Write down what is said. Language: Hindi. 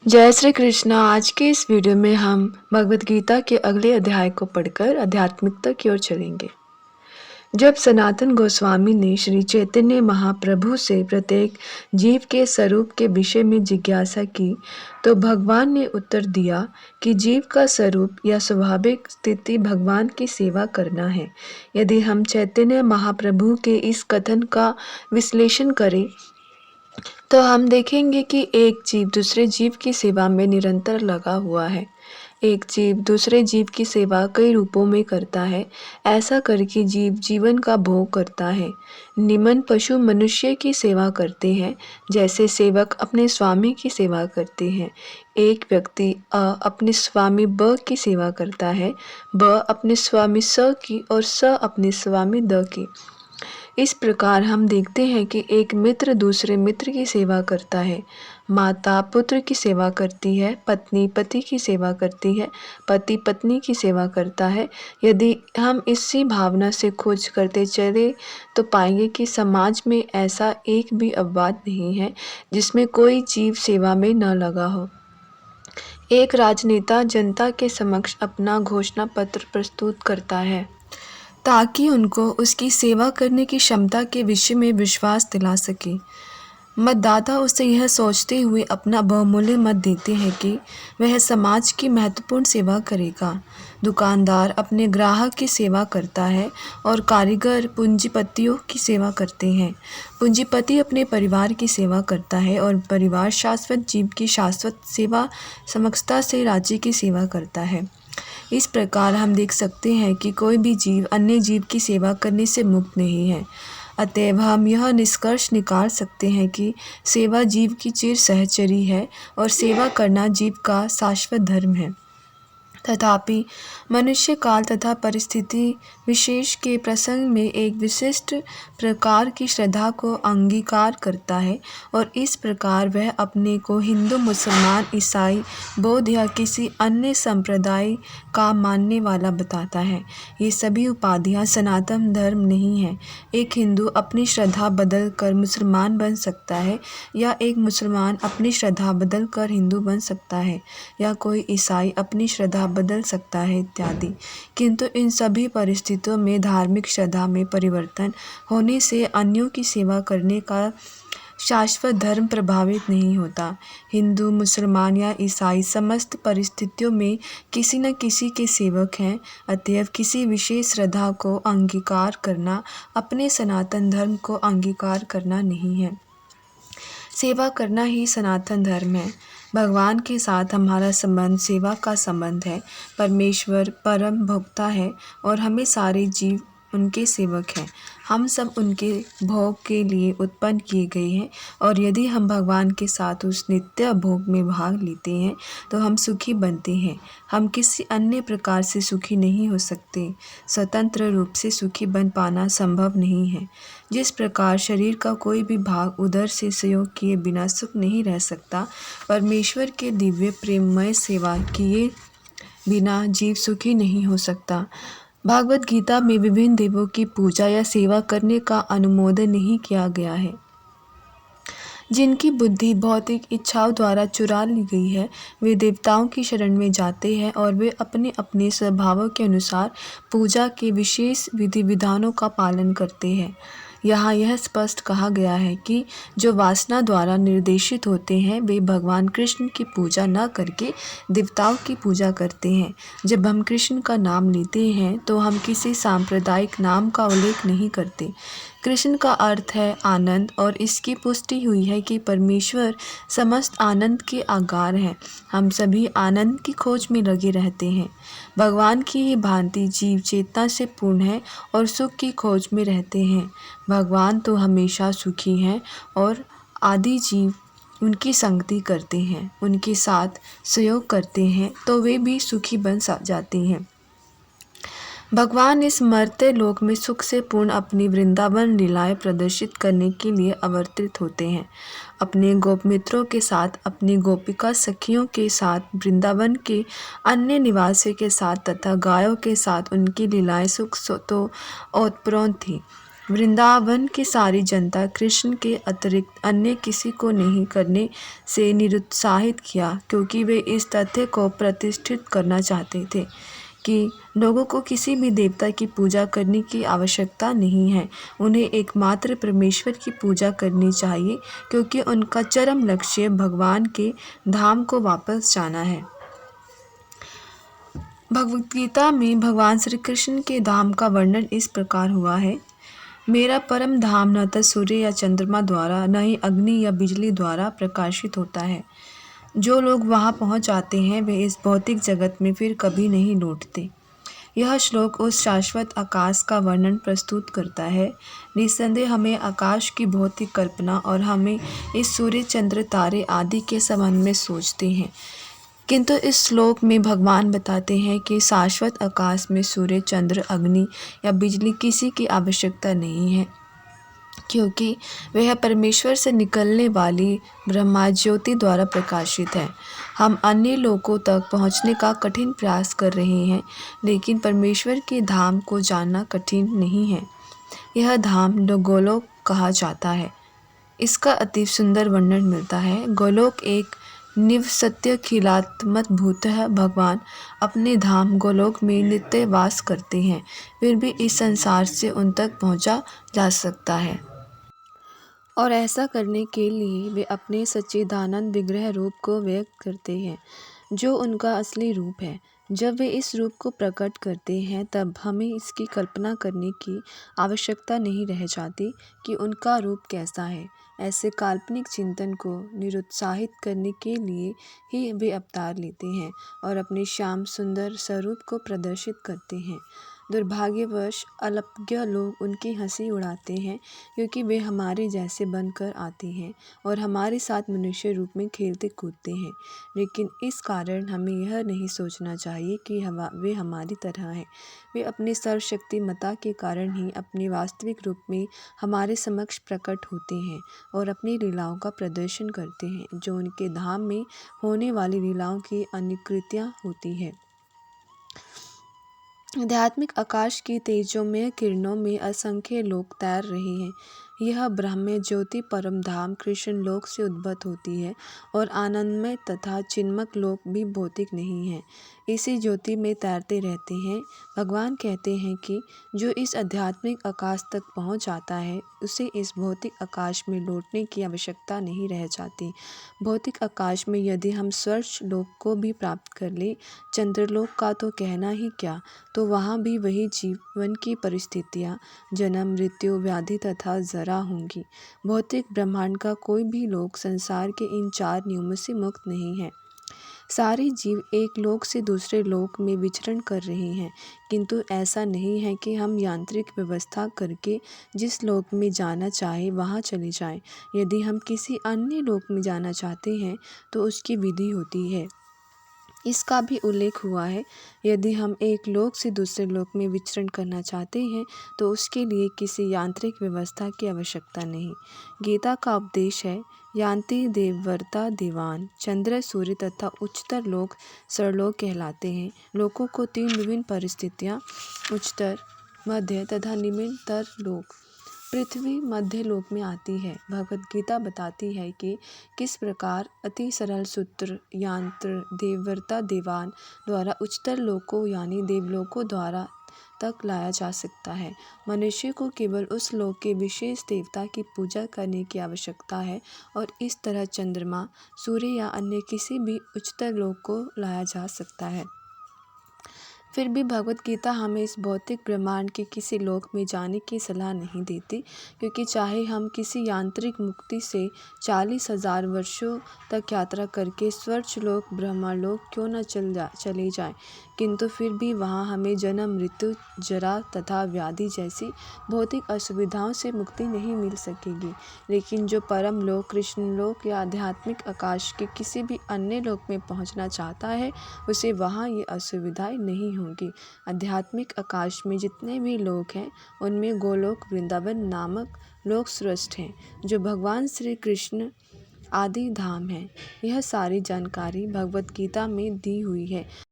जय श्री कृष्णा। आज के इस वीडियो में हम भगवद गीता के अगले अध्याय को पढ़कर आध्यात्मिकता की ओर चलेंगे। जब सनातन गोस्वामी ने श्री चैतन्य महाप्रभु से प्रत्येक जीव के स्वरूप के विषय में जिज्ञासा की, तो भगवान ने उत्तर दिया कि जीव का स्वरूप या स्वाभाविक स्थिति भगवान की सेवा करना है। यदि हम चैतन्य महाप्रभु के इस कथन का विश्लेषण करें तो हम देखेंगे कि एक जीव दूसरे जीव की सेवा में निरंतर लगा हुआ है। एक जीव दूसरे जीव की सेवा कई रूपों में करता है। ऐसा करके जीव जीवन का भोग करता है। निमन पशु मनुष्य की सेवा करते हैं, जैसे सेवक अपने स्वामी की सेवा करते हैं। एक व्यक्ति अपने स्वामी ब की सेवा करता है, ब अपने स्वामी स की और स अपने स्वामी द की। इस प्रकार हम देखते हैं कि एक मित्र दूसरे मित्र की सेवा करता है, माता पुत्र की सेवा करती है, पत्नी पति की सेवा करती है, पति पत्नी की सेवा करता है। यदि हम इसी भावना से खोज करते चले तो पाएंगे कि समाज में ऐसा एक भी अपवाद नहीं है जिसमें कोई जीव सेवा में न लगा हो। एक राजनेता जनता के समक्ष अपना घोषणा पत्र प्रस्तुत करता है ताकि उनको उसकी सेवा करने की क्षमता के विषय में विश्वास दिला सके। मतदाता उसे यह सोचते हुए अपना बहुमूल्य मत देते हैं कि वह समाज की महत्वपूर्ण सेवा करेगा। दुकानदार अपने ग्राहक की सेवा करता है और कारीगर पूंजीपतियों की सेवा करते हैं। पूंजीपति अपने परिवार की सेवा करता है और परिवार शाश्वत जीव की शाश्वत सेवा समक्षता से राज्य की सेवा करता है। इस प्रकार हम देख सकते हैं कि कोई भी जीव अन्य जीव की सेवा करने से मुक्त नहीं है। अतएव हम यह निष्कर्ष निकाल सकते हैं कि सेवा जीव की चिर सहचरी है और सेवा करना जीव का शाश्वत धर्म है। तथापि मनुष्य काल तथा परिस्थिति विशेष के प्रसंग में एक विशिष्ट प्रकार की श्रद्धा को अंगीकार करता है और इस प्रकार वह अपने को हिंदू, मुसलमान, ईसाई, बौद्ध या किसी अन्य संप्रदाय का मानने वाला बताता है। ये सभी उपाधियां सनातन धर्म नहीं है। एक हिंदू अपनी श्रद्धा बदल कर मुसलमान बन सकता है, या एक मुसलमान अपनी श्रद्धा बदल कर हिंदू बन सकता है, या कोई ईसाई अपनी श्रद्धा बदल सकता है इत्यादि। किंतु इन सभी परिस्थितियों में धार्मिक श्रद्धा में परिवर्तन होने से अन्यों की सेवा करने का शाश्वत धर्म प्रभावित नहीं होता। हिंदू, मुसलमान या ईसाई समस्त परिस्थितियों में किसी न किसी के सेवक हैं। अतएव किसी विशेष श्रद्धा को अंगीकार करना अपने सनातन धर्म को अंगीकार करना नहीं है। सेवा करना ही सनातन धर्म है। भगवान के साथ हमारा संबंध सेवा का संबंध है। परमेश्वर परम भोक्ता है और हमें सारे जीव उनके सेवक हैं। हम सब उनके भोग के लिए उत्पन्न किए गए हैं और यदि हम भगवान के साथ उस नित्य भोग में भाग लेते हैं तो हम सुखी बनते हैं। हम किसी अन्य प्रकार से सुखी नहीं हो सकते। स्वतंत्र रूप से सुखी बन पाना संभव नहीं है। जिस प्रकार शरीर का कोई भी भाग उधर से सहयोग किए बिना सुख नहीं रह सकता, परमेश्वर के दिव्य प्रेममय सेवा किए बिना जीव सुखी नहीं हो सकता। भागवत गीता में विभिन्न देवों की पूजा या सेवा करने का अनुमोदन नहीं किया गया है। जिनकी बुद्धि भौतिक इच्छाओं द्वारा चुरा ली गई है, वे देवताओं की शरण में जाते हैं और वे अपने अपने स्वभावों के अनुसार पूजा के विशेष विधि विधानों का पालन करते हैं। यहाँ यह स्पष्ट कहा गया है कि जो वासना द्वारा निर्देशित होते हैं वे भगवान कृष्ण की पूजा न करके देवताओं की पूजा करते हैं। जब हम कृष्ण का नाम लेते हैं तो हम किसी सांप्रदायिक नाम का उल्लेख नहीं करते। कृष्ण का अर्थ है आनंद और इसकी पुष्टि हुई है कि परमेश्वर समस्त आनंद के आगार हैं। हम सभी आनंद की खोज में लगे रहते हैं। भगवान की ही भांति जीव चेतना से पूर्ण है और सुख की खोज में रहते हैं। भगवान तो हमेशा सुखी हैं और आदि जीव उनकी संगति करते हैं, उनके साथ सहयोग करते हैं तो वे भी सुखी बन जाते हैं। भगवान इस मर्त्य लोक में सुख से पूर्ण अपनी वृंदावन लीलाएं प्रदर्शित करने के लिए अवतरित होते हैं। अपने गोप मित्रों के साथ, अपनी गोपिका सखियों के साथ, वृंदावन के अन्य निवासियों के साथ तथा गायों के साथ उनकी लीलाएं सुख तो ओतप्रोत थी। वृंदावन की सारी जनता कृष्ण के अतिरिक्त अन्य किसी को नहीं करने से निरुत्साहित किया, क्योंकि वे इस तथ्य को प्रतिष्ठित करना चाहते थे कि लोगों को किसी भी देवता की पूजा करने की आवश्यकता नहीं है, उन्हें एकमात्र परमेश्वर की पूजा करनी चाहिए, क्योंकि उनका चरम लक्ष्य भगवान के धाम को वापस जाना है। भगवद गीता में भगवान श्री कृष्ण के धाम का वर्णन इस प्रकार हुआ है। मेरा परम धाम न तो सूर्य या चंद्रमा द्वारा, न ही अग्नि या बिजली द्वारा प्रकाशित होता है। जो लोग वहां पहुंच जाते हैं वे इस भौतिक जगत में फिर कभी नहीं लौटते। यह श्लोक उस शाश्वत आकाश का वर्णन प्रस्तुत करता है। निस्संदेह हमें आकाश की भौतिक कल्पना और हमें इस सूर्य चंद्र तारे आदि के संबंध में सोचते हैं, किंतु इस श्लोक में भगवान बताते हैं कि शाश्वत आकाश में सूर्य चंद्र अग्नि या बिजली किसी की आवश्यकता नहीं है, क्योंकि वह परमेश्वर से निकलने वाली ब्रह्मा ज्योति द्वारा प्रकाशित है। हम अन्य लोगों तक पहुंचने का कठिन प्रयास कर रहे हैं, लेकिन परमेश्वर के धाम को जानना कठिन नहीं है। यह धाम गोलोक कहा जाता है। इसका अति सुंदर वर्णन मिलता है। गोलोक एक निवसत्य खिलात्मक भूत है। भगवान अपने धाम गोलोक में नित्य वास करते हैं, फिर भी इस संसार से उन तक पहुंचा जा सकता है, और ऐसा करने के लिए वे अपने सच्चिदानंद विग्रह रूप को व्यक्त करते हैं, जो उनका असली रूप है। जब वे इस रूप को प्रकट करते हैं तब हमें इसकी कल्पना करने की आवश्यकता नहीं रह जाती कि उनका रूप कैसा है। ऐसे काल्पनिक चिंतन को निरुत्साहित करने के लिए ही वे अवतार लेते हैं और अपने श्याम सुंदर स्वरूप को प्रदर्शित करते हैं। दुर्भाग्यवश अल्पज्ञ लोग उनकी हंसी उड़ाते हैं, क्योंकि वे हमारे जैसे बनकर आते हैं और हमारे साथ मनुष्य रूप में खेलते कूदते हैं, लेकिन इस कारण हमें यह नहीं सोचना चाहिए कि वे हमारी तरह हैं। वे अपनी सर्वशक्तिमत्ता के कारण ही अपने वास्तविक रूप में हमारे समक्ष प्रकट होते हैं और अपनी लीलाओं का प्रदर्शन करते हैं, जो उनके धाम में होने वाली लीलाओं की अनुकृतियाँ होती है। आध्यात्मिक आकाश की तेजोमय किरणों में असंख्य लोक तैर रहे हैं। यह ब्रह्म ज्योति परम धाम कृष्ण लोक से उद्भूत होती है, और आनंदमय तथा चिन्मक लोक भी भौतिक नहीं है, इसी ज्योति में तैरते रहते हैं। भगवान कहते हैं कि जो इस आध्यात्मिक आकाश तक पहुंच जाता है उसे इस भौतिक आकाश में लौटने की आवश्यकता नहीं रह जाती। भौतिक आकाश में यदि हम स्वर्ग लोक को भी प्राप्त कर ले, चंद्रलोक का तो कहना ही क्या, तो वहाँ भी वही जीवन की परिस्थितियाँ, जन्म मृत्यु व्याधि तथा जरा होंगी। भौतिक ब्रह्मांड का कोई भी लोक संसार के इन 4 नियमों से मुक्त नहीं है। सारे जीव एक लोक से दूसरे लोक में विचरण कर रहे हैं, किंतु ऐसा नहीं है कि हम यांत्रिक व्यवस्था करके जिस लोक में जाना चाहे वहाँ चले जाएं। यदि हम किसी अन्य लोक में जाना चाहते हैं तो उसकी विधि होती है। इसका भी उल्लेख हुआ है। यदि हम एक लोक से दूसरे लोक में विचरण करना चाहते हैं तो उसके लिए किसी यांत्रिक व्यवस्था की आवश्यकता नहीं। गीता का उपदेश है, यान्ति देवव्रता देवान। चंद्र सूर्य तथा उच्चतर लोक सरलोक कहलाते हैं। लोकों को 3 विभिन्न परिस्थितियाँ, उच्चतर, मध्य तथा निम्नतर लोक, पृथ्वी मध्य लोक में आती है। भगवद गीता बताती है कि किस प्रकार अति सरल सूत्र यंत्र देवव्रता देवान द्वारा उच्चतर लोकों यानी देवलोकों द्वारा तक लाया जा सकता है। मनुष्य को केवल उस लोक के विशेष देवता की पूजा करने की आवश्यकता है, और इस तरह चंद्रमा, सूर्य या अन्य किसी भी उच्चतर लोक को लाया जा सकता है। फिर भी भगवद गीता हमें इस भौतिक ब्रह्मांड के किसी लोक में जाने की सलाह नहीं देती, क्योंकि चाहे हम किसी यांत्रिक मुक्ति से 40,000 वर्षों तक यात्रा करके स्वर्गलोक ब्रह्मलोक क्यों न चले जाएं, किंतु फिर भी वहाँ हमें जन्म मृत्यु जरा तथा व्याधि जैसी भौतिक असुविधाओं से मुक्ति नहीं मिल सकेगी। लेकिन जो परम लोक कृष्ण लोक या आध्यात्मिक आकाश के किसी भी अन्य लोक में पहुँचना चाहता है उसे वहाँ ये असुविधाएं नहीं होंगी। आध्यात्मिक आकाश में जितने भी लोक हैं उनमें गोलोक वृंदावन नामक लोक श्रेष्ठ हैं, जो भगवान श्री कृष्ण आदि धाम है। यह सारी जानकारी भगवद गीता में दी हुई है।